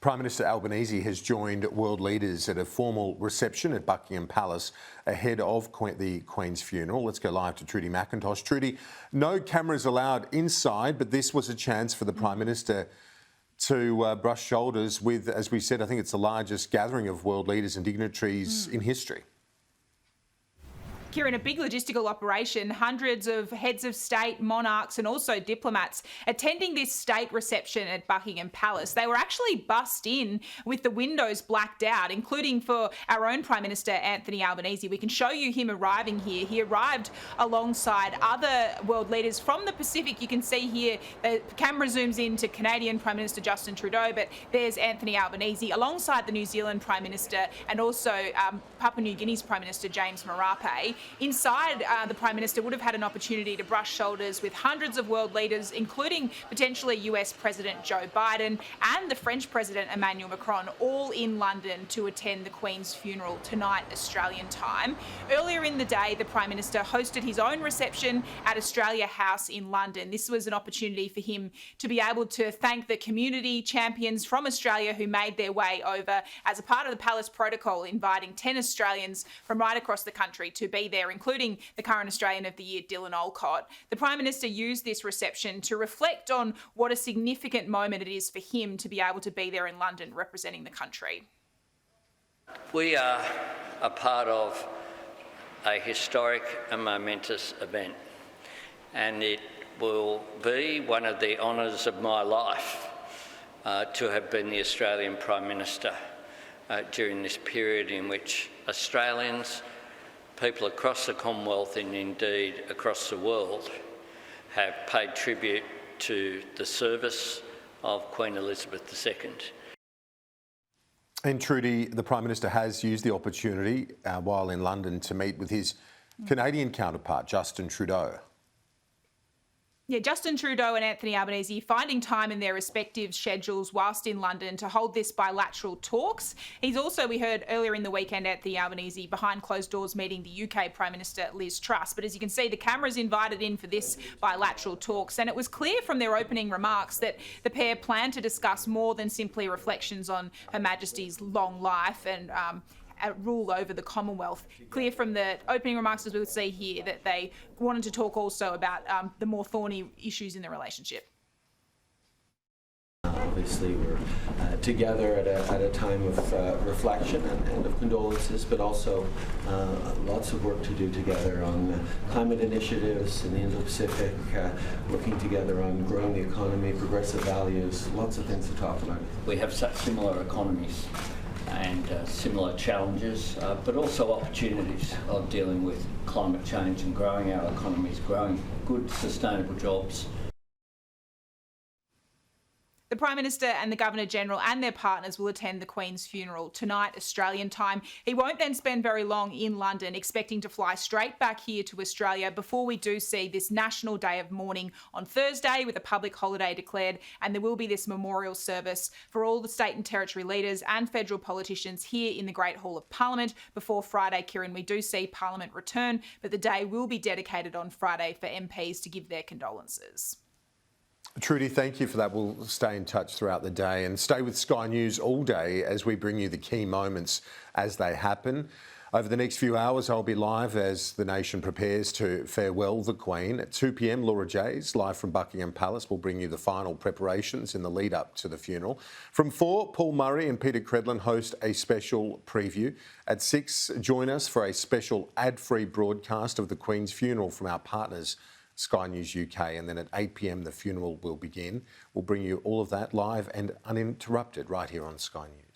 Prime Minister Albanese has joined world leaders at a formal reception at Buckingham Palace ahead of the Queen's funeral. Let's go live to Trudy McIntosh. Trudy, no cameras allowed inside, but this was a chance for the Prime Minister to brush shoulders with, as we said, I think it's the largest gathering of world leaders and dignitaries in history. Kieran, a big logistical operation, hundreds of heads of state, monarchs and also diplomats attending this state reception at Buckingham Palace. They were actually bussed in with the windows blacked out, including for our own Prime Minister Anthony Albanese. We can show you him arriving here. He arrived alongside other world leaders from the Pacific. You can see here, the camera zooms in to Canadian Prime Minister Justin Trudeau, but there's Anthony Albanese alongside the New Zealand Prime Minister and also Papua New Guinea's Prime Minister James Marape. Inside, the Prime Minister would have had an opportunity to brush shoulders with hundreds of world leaders, including potentially US President Joe Biden and the French President Emmanuel Macron, all in London to attend the Queen's funeral tonight, Australian time. Earlier in the day, the Prime Minister hosted his own reception at Australia House in London. This was an opportunity for him to be able to thank the community champions from Australia who made their way over as a part of the Palace Protocol, inviting 10 Australians from right across the country to be there, including the current Australian of the Year, Dylan Olcott. The Prime Minister used this reception to reflect on what a significant moment it is for him to be able to be there in London representing the country. We are a part of a historic and momentous event, and it will be one of the honours of my life to have been the Australian Prime Minister during this period in which Australians, people across the Commonwealth and indeed across the world have paid tribute to the service of Queen Elizabeth II. And Trudy, the Prime Minister has used the opportunity while in London to meet with his Canadian counterpart, Justin Trudeau. Yeah, Justin Trudeau and Anthony Albanese finding time in their respective schedules whilst in London to hold this bilateral talks. He's also, we heard earlier in the weekend, Anthony Albanese behind closed doors meeting the UK Prime Minister Liz Truss. But as you can see, the cameras invited in for this bilateral talks. And it was clear from their opening remarks that the pair planned to discuss more than simply reflections on Her Majesty's long life and rule over the Commonwealth. Clear from the opening remarks, as we would see here, that they wanted to talk also about the more thorny issues in the relationship. Obviously, we're together at a time of reflection and of condolences, but also lots of work to do together on climate initiatives in the Indo-Pacific, working together on growing the economy, progressive values, lots of things to talk about. We have such similar economies and similar challenges, but also opportunities of dealing with climate change and growing our economies, growing good, sustainable jobs. The Prime Minister and the Governor-General and their partners will attend the Queen's funeral tonight, Australian time. He won't then spend very long in London, expecting to fly straight back here to Australia before we do see this National Day of Mourning on Thursday with a public holiday declared, and there will be this memorial service for all the state and territory leaders and federal politicians here in the Great Hall of Parliament before Friday, Kieran. We do see Parliament return, but the day will be dedicated on Friday for MPs to give their condolences. Trudy, thank you for that. We'll stay in touch throughout the day and stay with Sky News all day as we bring you the key moments as they happen. Over the next few hours, I'll be live as the nation prepares to farewell the Queen. At 2 p.m, Laura Jays, live from Buckingham Palace, will bring you the final preparations in the lead up to the funeral. From 4, Paul Murray and Peter Credlin host a special preview. At 6, join us for a special ad-free broadcast of the Queen's funeral from our partners, Sky News UK, and then at 8 p.m, the funeral will begin. We'll bring you all of that live and uninterrupted right here on Sky News.